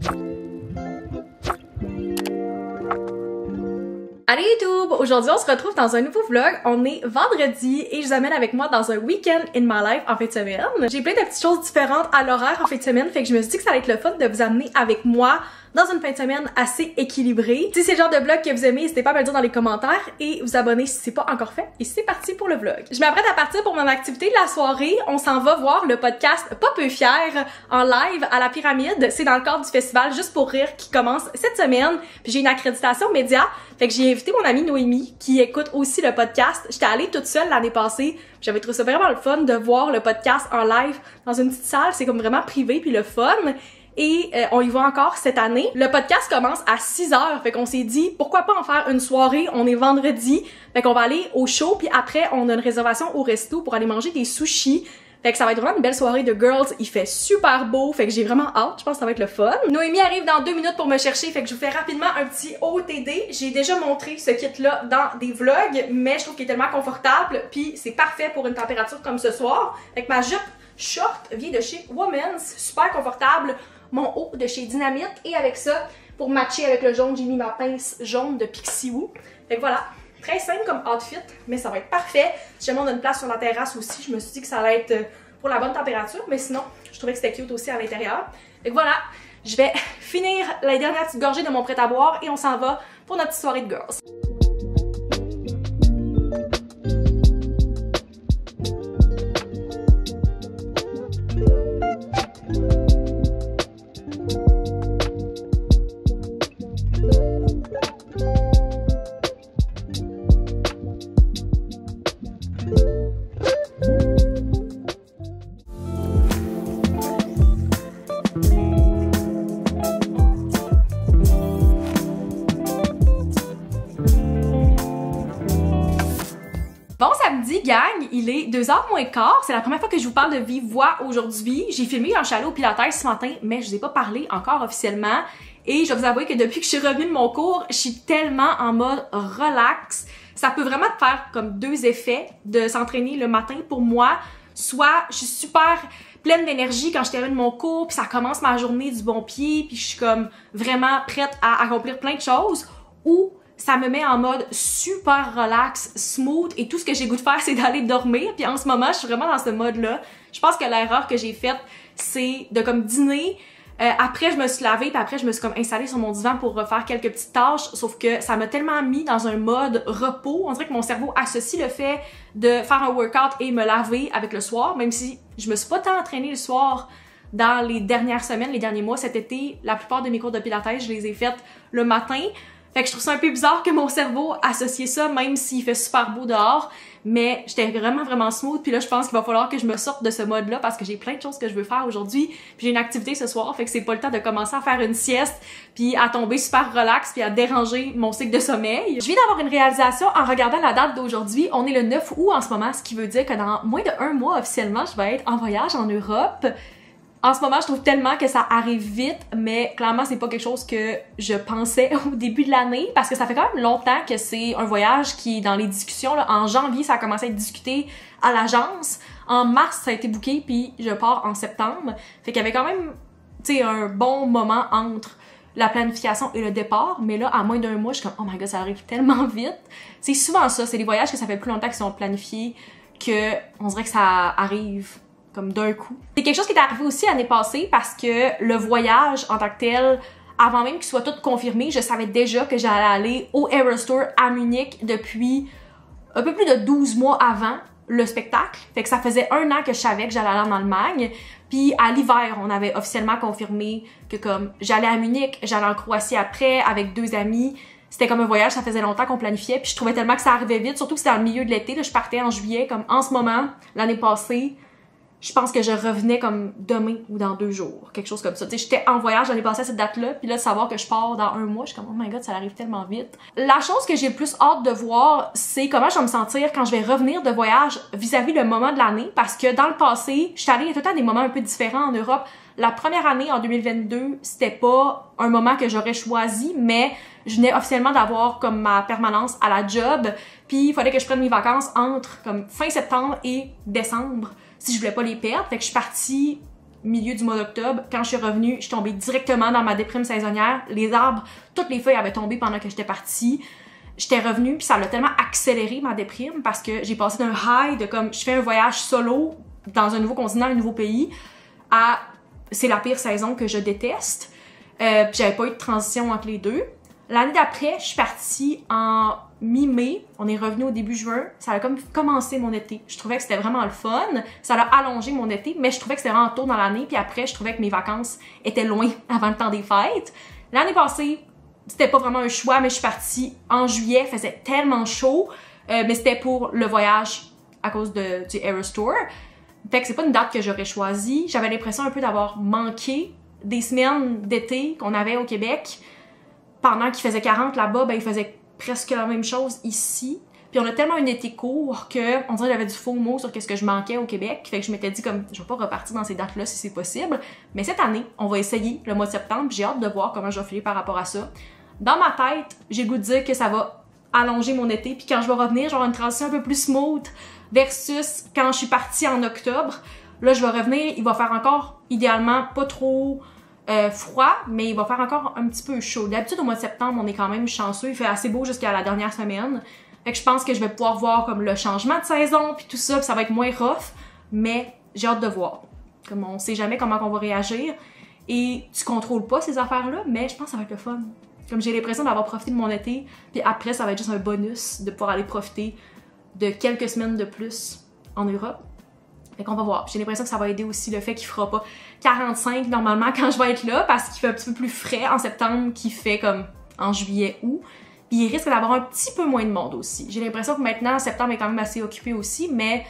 Allez YouTube! Aujourd'hui on se retrouve dans un nouveau vlog. On est vendredi et je vous amène avec moi dans un week-end in my life en fin de semaine. J'ai plein de petites choses différentes à l'horaire en fin de semaine, fait que je me suis dit que ça allait être le fun de vous amener avec moi dans une fin de semaine assez équilibrée. Si c'est le genre de vlog que vous aimez, n'hésitez pas à me le dire dans les commentaires et vous abonner si c'est pas encore fait. Et c'est parti pour le vlog. Je m'apprête à partir pour mon activité de la soirée. On s'en va voir le podcast Pas peu fier en live à la Pyramide. C'est dans le cadre du festival Juste pour rire qui commence cette semaine. Puis j'ai une accréditation média. Fait que j'ai invité mon amie Noémie qui écoute aussi le podcast. J'étais allée toute seule l'année passée. J'avais trouvé ça vraiment le fun de voir le podcast en live dans une petite salle. C'est comme vraiment privé puis le fun. Et on y va encore cette année. Le podcast commence à 6h, fait qu'on s'est dit pourquoi pas en faire une soirée, on est vendredi, fait qu'on va aller au show, puis après on a une réservation au resto pour aller manger des sushis. Fait que ça va être vraiment une belle soirée de girls, il fait super beau, fait que j'ai vraiment hâte, je pense que ça va être le fun. Noémie arrive dans 2 minutes pour me chercher, fait que je vous fais rapidement un petit OOTD. J'ai déjà montré ce kit-là dans des vlogs, mais je trouve qu'il est tellement confortable, puis c'est parfait pour une température comme ce soir. Fait que ma jupe short vient de chez Women's, super confortable. Mon haut de chez Dynamite et avec ça, pour matcher avec le jaune, j'ai mis ma pince jaune de Pixiwoo. Fait que voilà, très simple comme outfit, mais ça va être parfait. Si jamais on a une place sur la terrasse aussi, je me suis dit que ça allait être pour la bonne température, mais sinon, je trouvais que c'était cute aussi à l'intérieur. Fait que voilà, je vais finir la dernière petite gorgée de mon prêt à boire et on s'en va pour notre petite soirée de girls. Bon samedi gang, il est 2h moins quart, c'est la première fois que je vous parle de vive voix aujourd'hui. J'ai filmé un chalet au Pilates ce matin, mais je vous ai pas parlé encore officiellement. Et je vais vous avouer que depuis que je suis revenue de mon cours, je suis tellement en mode relax. Ça peut vraiment te faire comme 2 effets de s'entraîner le matin pour moi. Soit je suis super pleine d'énergie quand je termine mon cours, puis ça commence ma journée du bon pied, puis je suis comme vraiment prête à accomplir plein de choses. Ou ça me met en mode super relax, smooth, et tout ce que j'ai goût de faire, c'est d'aller dormir. Puis en ce moment, je suis vraiment dans ce mode-là. Je pense que l'erreur que j'ai faite, c'est de comme dîner. Après, je me suis lavée, puis après, je me suis comme installée sur mon divan pour refaire quelques petites tâches. Sauf que ça m'a tellement mis dans un mode repos. On dirait que mon cerveau associe le fait de faire un workout et me laver avec le soir, même si je me suis pas tant entraînée le soir dans les dernières semaines, les derniers mois. Cet été, la plupart de mes cours de pilates, je les ai faites le matin. Fait que je trouve ça un peu bizarre que mon cerveau associe ça, même s'il fait super beau dehors. Mais j'étais vraiment smooth. Puis là, je pense qu'il va falloir que je me sorte de ce mode-là parce que j'ai plein de choses que je veux faire aujourd'hui. Puis j'ai une activité ce soir, fait que c'est pas le temps de commencer à faire une sieste, puis à tomber super relax, puis à déranger mon cycle de sommeil. Je viens d'avoir une réalisation en regardant la date d'aujourd'hui. On est le 9 août en ce moment, ce qui veut dire que dans moins de 1 mois, officiellement, je vais être en voyage en Europe. En ce moment, je trouve tellement que ça arrive vite, mais clairement, c'est pas quelque chose que je pensais au début de l'année, parce que ça fait quand même longtemps que c'est un voyage qui est dans les discussions. Là. En janvier, ça a commencé à être discuté à l'agence. En mars, ça a été booké, puis je pars en septembre. Fait qu'il y avait quand même, tu sais, un bon moment entre la planification et le départ, mais là, à moins d'1 mois, je suis comme « Oh my god, ça arrive tellement vite! » C'est souvent ça, c'est des voyages que ça fait plus longtemps qu'ils sont planifiés, que on dirait que ça arrive comme d'un coup. C'est quelque chose qui est arrivé aussi l'année passée parce que le voyage en tant que tel, avant même qu'il soit tout confirmé, je savais déjà que j'allais aller au Eurostore à Munich depuis un peu plus de 12 mois avant le spectacle. Fait que ça faisait 1 an que je savais que j'allais aller en Allemagne. Puis à l'hiver, on avait officiellement confirmé que comme j'allais à Munich, j'allais en Croatie après avec 2 amis. C'était comme un voyage, ça faisait longtemps qu'on planifiait, puis je trouvais tellement que ça arrivait vite, surtout que c'était dans le milieu de l'été. Là, je partais en juillet, comme en ce moment, l'année passée. Je pense que je revenais comme demain ou dans 2 jours, quelque chose comme ça. Tu sais, j'étais en voyage l'année passée à cette date-là, puis là, de savoir que je pars dans 1 mois, je suis comme « Oh my god, ça arrive tellement vite ». La chose que j'ai le plus hâte de voir, c'est comment je vais me sentir quand je vais revenir de voyage vis-à-vis le moment de l'année, parce que dans le passé, je suis allée tout le temps à des moments un peu différents en Europe. La première année, en 2022, c'était pas un moment que j'aurais choisi, mais je venais officiellement d'avoir comme ma permanence à la job, puis il fallait que je prenne mes vacances entre comme fin septembre et décembre, si je voulais pas les perdre. Fait que je suis partie milieu du mois d'octobre. Quand je suis revenue, je suis tombée directement dans ma déprime saisonnière. Les arbres, toutes les feuilles avaient tombé pendant que j'étais partie. J'étais revenue, puis ça l'a tellement accéléré ma déprime parce que j'ai passé d'un high de comme je fais un voyage solo dans un nouveau continent, un nouveau pays, à c'est la pire saison que je déteste. J'avais pas eu de transition entre les deux. L'année d'après, je suis partie en mi-mai. On est revenu au début juin. Ça a comme commencé mon été. Je trouvais que c'était vraiment le fun. Ça a allongé mon été, mais je trouvais que c'était vraiment tôt dans l'année. Puis après, je trouvais que mes vacances étaient loin avant le temps des fêtes. L'année passée, c'était pas vraiment un choix, mais je suis partie en juillet. Il faisait tellement chaud. Mais c'était pour le voyage à cause du Eras Tour. Fait que c'est pas une date que j'aurais choisie. J'avais l'impression un peu d'avoir manqué des semaines d'été qu'on avait au Québec. Pendant qu'il faisait 40 là-bas, ben il faisait presque la même chose ici. Puis on a tellement un été court que on dirait que j'avais du faux mot sur qu'est-ce que je manquais au Québec. Fait que je m'étais dit comme je vais pas repartir dans ces dates-là si c'est possible. Mais cette année, on va essayer le mois de septembre. J'ai hâte de voir comment je vais filer par rapport à ça. Dans ma tête, j'ai le goût de dire que ça va allonger mon été. Puis quand je vais revenir, j'aurai une transition un peu plus smooth versus quand je suis partie en octobre. Là, je vais revenir, il va faire encore idéalement pas trop froid, mais il va faire encore un petit peu chaud. D'habitude, au mois de septembre, on est quand même chanceux. Il fait assez beau jusqu'à la dernière semaine. Fait que je pense que je vais pouvoir voir comme le changement de saison puis tout ça, puis ça va être moins rough, mais j'ai hâte de voir. Comme on sait jamais comment on va réagir et tu contrôles pas ces affaires-là, mais je pense que ça va être le fun. Comme j'ai l'impression d'avoir profité de mon été, puis après, ça va être juste un bonus de pouvoir aller profiter de quelques semaines de plus en Europe. Fait qu'on va voir. J'ai l'impression que ça va aider aussi le fait qu'il fera pas 45 normalement quand je vais être là parce qu'il fait un petit peu plus frais en septembre qu'il fait comme en juillet, août. Puis il risque d'avoir un petit peu moins de monde aussi. J'ai l'impression que maintenant, septembre est quand même assez occupé aussi, mais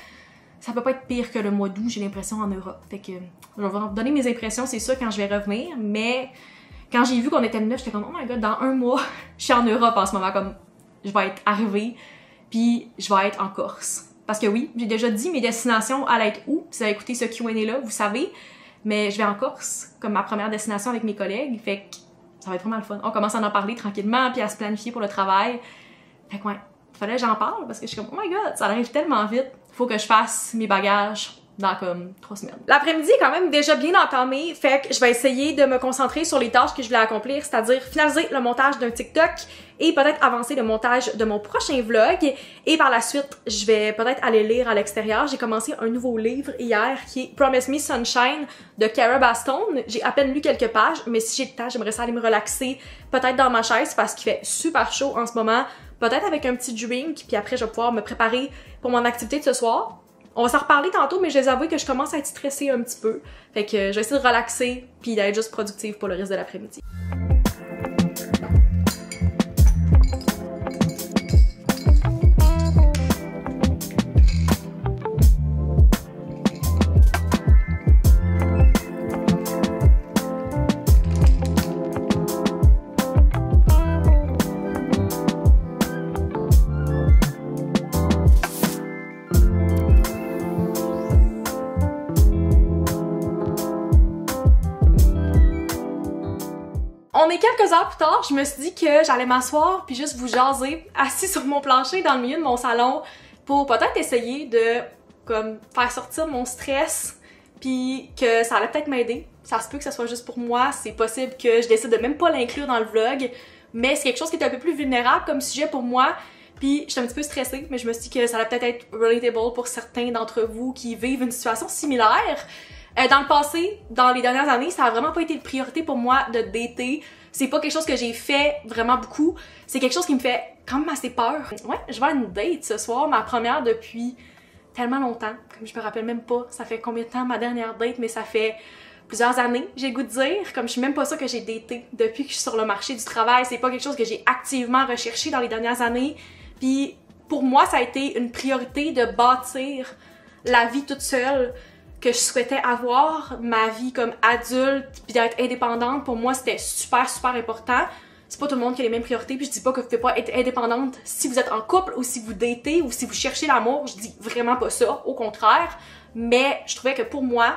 ça peut pas être pire que le mois d'août, j'ai l'impression, en Europe. Fait que je vais vous donner mes impressions, c'est sûr, quand je vais revenir, mais quand j'ai vu qu'on était le 9, j'étais comme « Oh my god, dans un mois, je suis en Europe en ce moment, comme je vais être arrivée, puis je vais être en Corse. » Parce que oui, j'ai déjà dit mes destinations allaient être où. Si vous avez écouté ce Q&A-là, vous savez. Mais je vais en Corse, comme ma première destination avec mes collègues. Fait que ça va être vraiment le fun. On commence à en parler tranquillement, puis à se planifier pour le travail. Fait que ouais, fallait que j'en parle parce que je suis comme « Oh my god, ça arrive tellement vite. Faut que je fasse mes bagages dans comme 3 semaines. » L'après-midi est quand même déjà bien entamé. Fait que je vais essayer de me concentrer sur les tâches que je voulais accomplir, c'est-à-dire finaliser le montage d'un TikTok et peut-être avancer le montage de mon prochain vlog. Et par la suite, je vais peut-être aller lire à l'extérieur. J'ai commencé un nouveau livre hier qui est Promise Me Sunshine de Cara Bastone. J'ai à peine lu quelques pages, mais si j'ai le temps, j'aimerais ça aller me relaxer peut-être dans ma chaise parce qu'il fait super chaud en ce moment. Peut-être avec un petit drink, puis après je vais pouvoir me préparer pour mon activité de ce soir. On va s'en reparler tantôt, mais je vais avouer que je commence à être stressée un petit peu. Fait que je vais essayer de relaxer puis d'être juste productive pour le reste de l'après-midi. On est quelques heures plus tard, je me suis dit que j'allais m'asseoir puis juste vous jaser assis sur mon plancher dans le milieu de mon salon pour peut-être essayer de comme faire sortir mon stress puis que ça allait peut-être m'aider. Ça se peut que ça soit juste pour moi, c'est possible que je décide de même pas l'inclure dans le vlog, mais c'est quelque chose qui est un peu plus vulnérable comme sujet pour moi. Puis j'étais un petit peu stressée, mais je me suis dit que ça allait peut-être être relatable pour certains d'entre vous qui vivent une situation similaire. Dans le passé, dans les dernières années, ça a vraiment pas été une priorité pour moi de dater. C'est pas quelque chose que j'ai fait vraiment beaucoup. C'est quelque chose qui me fait quand même assez peur. Ouais, je vais à une date ce soir, ma première depuis tellement longtemps. Comme je me rappelle même pas, ça fait combien de temps ma dernière date, mais ça fait plusieurs années, j'ai le goût de dire. Comme je suis même pas sûre que j'ai daté depuis que je suis sur le marché du travail. C'est pas quelque chose que j'ai activement recherché dans les dernières années. Puis pour moi, ça a été une priorité de bâtir la vie toute seule que je souhaitais avoir, ma vie comme adulte, puis d'être indépendante, pour moi c'était super important. C'est pas tout le monde qui a les mêmes priorités, puis je dis pas que vous pouvez pas être indépendante si vous êtes en couple ou si vous datez ou si vous cherchez l'amour, je dis vraiment pas ça, au contraire. Mais je trouvais que pour moi,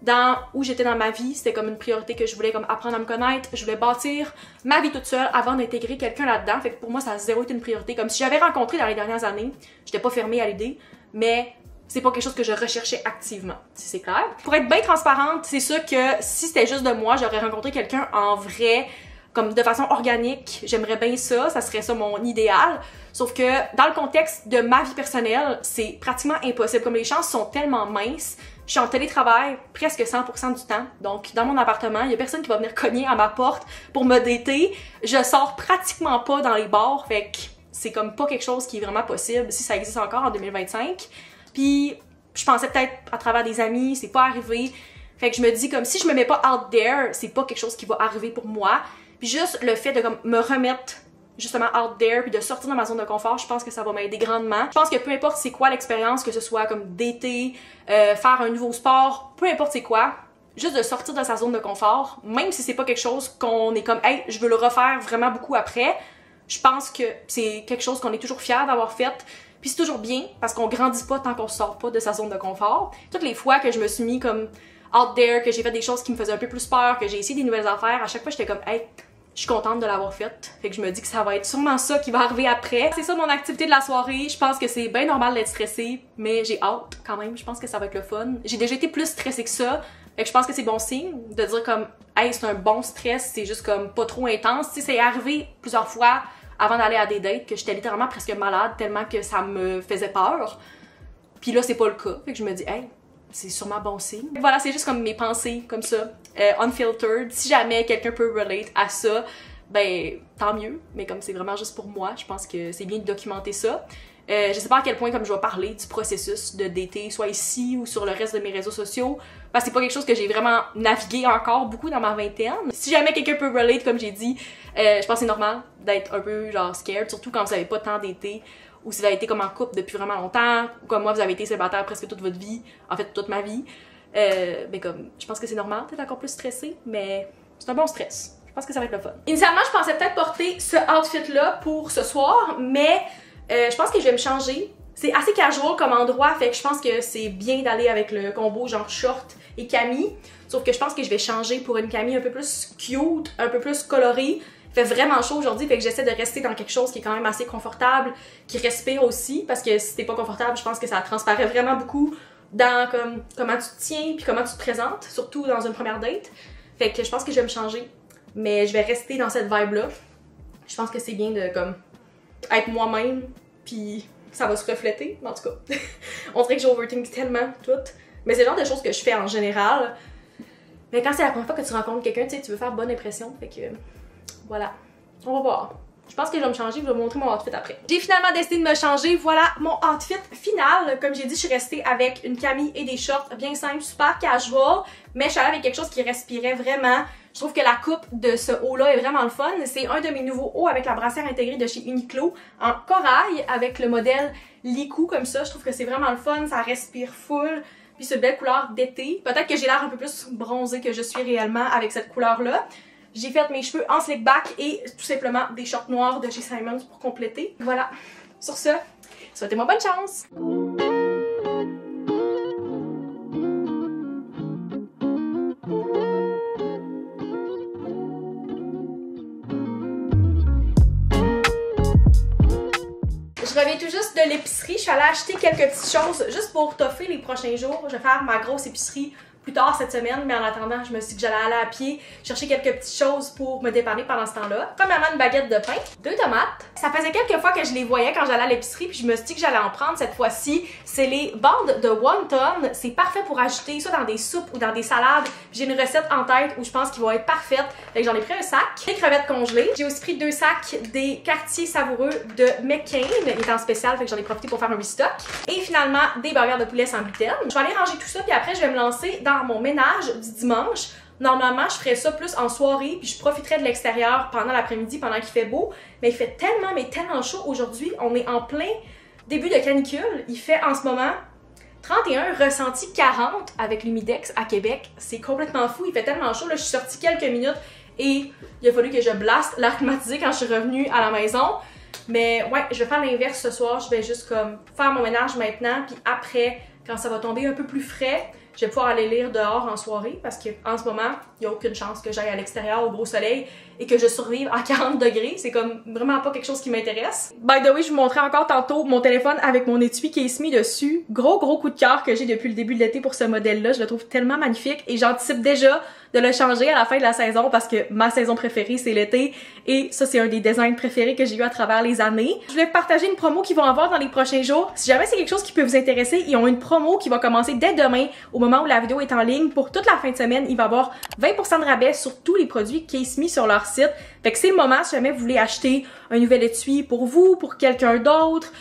dans où j'étais dans ma vie, c'était comme une priorité que je voulais comme apprendre à me connaître, je voulais bâtir ma vie toute seule avant d'intégrer quelqu'un là-dedans. Fait que pour moi, ça a zéro été une priorité. Comme si j'avais rencontré dans les dernières années, j'étais pas fermée à l'idée, mais c'est pas quelque chose que je recherchais activement, si c'est clair. Pour être bien transparente, c'est sûr que si c'était juste de moi, j'aurais rencontré quelqu'un en vrai, comme de façon organique, j'aimerais bien ça serait ça mon idéal. Sauf que dans le contexte de ma vie personnelle, c'est pratiquement impossible. Comme les chances sont tellement minces, je suis en télétravail presque 100% du temps. Donc dans mon appartement, il y a personne qui va venir cogner à ma porte pour me dater. Je sors pratiquement pas dans les bars, fait que c'est comme pas quelque chose qui est vraiment possible si ça existe encore en 2025. Puis je pensais peut-être à travers des amis, c'est pas arrivé. Fait que je me dis comme si je me mets pas out there, c'est pas quelque chose qui va arriver pour moi. Puis juste le fait de comme me remettre justement out there puis de sortir de ma zone de confort, je pense que ça va m'aider grandement. Je pense que peu importe c'est quoi l'expérience, que ce soit comme dater, faire un nouveau sport, peu importe c'est quoi, juste de sortir de sa zone de confort, même si c'est pas quelque chose qu'on est comme hey, je veux le refaire vraiment beaucoup après, je pense que c'est quelque chose qu'on est toujours fier d'avoir fait. Puis c'est toujours bien parce qu'on grandit pas tant qu'on sort pas de sa zone de confort. Toutes les fois que je me suis mis comme out there, que j'ai fait des choses qui me faisaient un peu plus peur, que j'ai essayé des nouvelles affaires, à chaque fois j'étais comme hey, je suis contente de l'avoir faite. Fait que je me dis que ça va être sûrement ça qui va arriver après. C'est ça mon activité de la soirée. Je pense que c'est bien normal d'être stressée, mais j'ai hâte quand même. Je pense que ça va être le fun. J'ai déjà été plus stressée que ça. Fait que je pense que c'est bon signe de dire comme hey, c'est un bon stress, c'est juste comme pas trop intense. Tu sais, c'est arrivé plusieurs fois avant d'aller à des dates que j'étais littéralement presque malade tellement que ça me faisait peur. Puis là, c'est pas le cas. Fait que je me dis hey, c'est sûrement bon signe. Voilà, c'est juste comme mes pensées, comme ça, unfiltered. Si jamais quelqu'un peut relate à ça, ben tant mieux. Mais comme c'est vraiment juste pour moi, je pense que c'est bien de documenter ça. Je sais pas à quel point comme je vais parler du processus de dater, soit ici ou sur le reste de mes réseaux sociaux, parce que c'est pas quelque chose que j'ai vraiment navigué encore beaucoup dans ma vingtaine. Si jamais quelqu'un peut relate, comme j'ai dit, je pense que c'est normal d'être un peu genre scared, surtout quand vous avez pas tant daté, ou si vous avez été comme en couple depuis vraiment longtemps, ou comme moi vous avez été célibataire presque toute votre vie, en fait toute ma vie, ben comme je pense que c'est normal d'être encore plus stressé, mais c'est un bon stress. Je pense que ça va être le fun. Initialement, je pensais peut-être porter ce outfit-là pour ce soir, mais je pense que je vais me changer. C'est assez casual comme endroit, fait que je pense que c'est bien d'aller avec le combo genre short et cami, sauf que je pense que je vais changer pour une cami un peu plus cute, un peu plus colorée. Il fait vraiment chaud aujourd'hui, fait que j'essaie de rester dans quelque chose qui est quand même assez confortable, qui respire aussi, parce que si t'es pas confortable, je pense que ça transparaît vraiment beaucoup dans comme comment tu te tiens puis comment tu te présentes, surtout dans une première date. Fait que je pense que je vais me changer, mais je vais rester dans cette vibe-là. Je pense que c'est bien de comme être moi-même, puis ça va se refléter, en tout cas. On dirait que j'overthink tellement tout, mais c'est le genre de choses que je fais en général. Mais quand c'est la première fois que tu rencontres quelqu'un, tu sais, tu veux faire bonne impression, fait que voilà, on va voir. Je pense que je vais me changer, je vais vous montrer mon outfit après. J'ai finalement décidé de me changer, voilà mon outfit final. Comme j'ai dit, je suis restée avec une camie et des shorts bien simples, super casual, mais je suis allée avec quelque chose qui respirait vraiment. Je trouve que la coupe de ce haut-là est vraiment le fun. C'est un de mes nouveaux hauts avec la brassière intégrée de chez Uniqlo en corail avec le modèle Licou comme ça. Je trouve que c'est vraiment le fun, ça respire full. Puis c'est une belle couleur d'été. Peut-être que j'ai l'air un peu plus bronzée que je suis réellement avec cette couleur-là. J'ai fait mes cheveux en slick back et tout simplement des shorts noirs de chez Simons pour compléter. Voilà. Sur ce, souhaitez-moi bonne chance! Je reviens tout juste de l'épicerie. Je suis allée acheter quelques petites choses juste pour toffer les prochains jours. Je vais faire ma grosse épicerie plus tard cette semaine, mais en attendant, je me suis dit que j'allais aller à pied chercher quelques petites choses pour me dépanner pendant ce temps-là. Premièrement, une baguette de pain, 2 tomates. Ça faisait quelques fois que je les voyais quand j'allais à l'épicerie, puis je me suis dit que j'allais en prendre cette fois-ci. C'est les bandes de wonton. C'est parfait pour ajouter soit dans des soupes ou dans des salades. J'ai une recette en tête où je pense qu'ils vont être parfaites. Fait que j'en ai pris un sac, des crevettes congelées. J'ai aussi pris 2 sacs des quartiers savoureux de McCain. Il est en spécial, fait que j'en ai profité pour faire un restock. Et finalement, des burgers de poulet sans gluten. Je vais aller ranger tout ça, puis après, je vais me lancer dans mon ménage du dimanche. Normalement, je ferais ça plus en soirée, puis je profiterais de l'extérieur pendant l'après-midi, pendant qu'il fait beau. Mais il fait tellement, mais tellement chaud aujourd'hui. On est en plein début de canicule. Il fait en ce moment 31, ressenti 40 avec l'humidex à Québec. C'est complètement fou. Il fait tellement chaud. Là, je suis sortie quelques minutes et il a fallu que je blaste l'air climatisé quand je suis revenue à la maison. Mais ouais, je vais faire l'inverse ce soir. Je vais juste comme faire mon ménage maintenant, puis après, quand ça va tomber un peu plus frais, je vais pouvoir aller lire dehors en soirée parce qu'en ce moment, il n'y a aucune chance que j'aille à l'extérieur au gros soleil et que je survive à 40 degrés. C'est comme vraiment pas quelque chose qui m'intéresse. By the way, je vous montrais encore tantôt mon téléphone avec mon étui Case Me dessus. Gros coup de cœur que j'ai depuis le début de l'été pour ce modèle-là. Je le trouve tellement magnifique et j'anticipe déjà de le changer à la fin de la saison parce que ma saison préférée c'est l'été et ça c'est un des designs préférés que j'ai eu à travers les années. Je voulais partager une promo qu'ils vont avoir dans les prochains jours. Si jamais c'est quelque chose qui peut vous intéresser, ils ont une promo qui va commencer dès demain au moment où la vidéo est en ligne. Pour toute la fin de semaine, il va y avoir 20% de rabais sur tous les produits Case Me sur leur site. Fait que c'est le moment si jamais vous voulez acheter un nouvel étui pour vous, pour quelqu'un d'autre,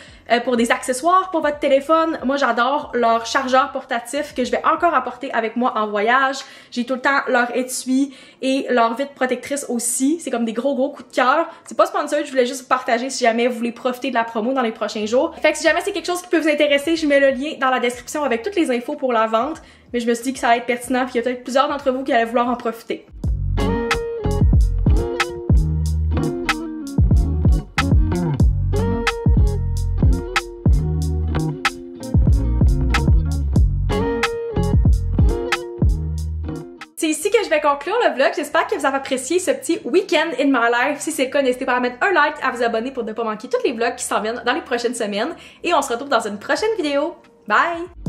pour des accessoires pour votre téléphone. Moi, j'adore leur chargeur portatif que je vais encore apporter avec moi en voyage. J'ai tout le temps leur étui et leur vitre protectrice aussi. C'est comme des gros coups de cœur. C'est pas sponsor, je voulais juste vous partager si jamais vous voulez profiter de la promo dans les prochains jours. Fait que si jamais c'est quelque chose qui peut vous intéresser, je mets le lien dans la description avec toutes les infos pour la vente. Mais je me suis dit que ça allait être pertinent puis il y a peut-être plusieurs d'entre vous qui allaient vouloir en profiter. C'est ici que je vais conclure le vlog. J'espère que vous avez apprécié ce petit week-end in my life. Si c'est le cas, n'hésitez pas à mettre un like, à vous abonner pour ne pas manquer tous les vlogs qui s'en viennent dans les prochaines semaines. Et on se retrouve dans une prochaine vidéo. Bye!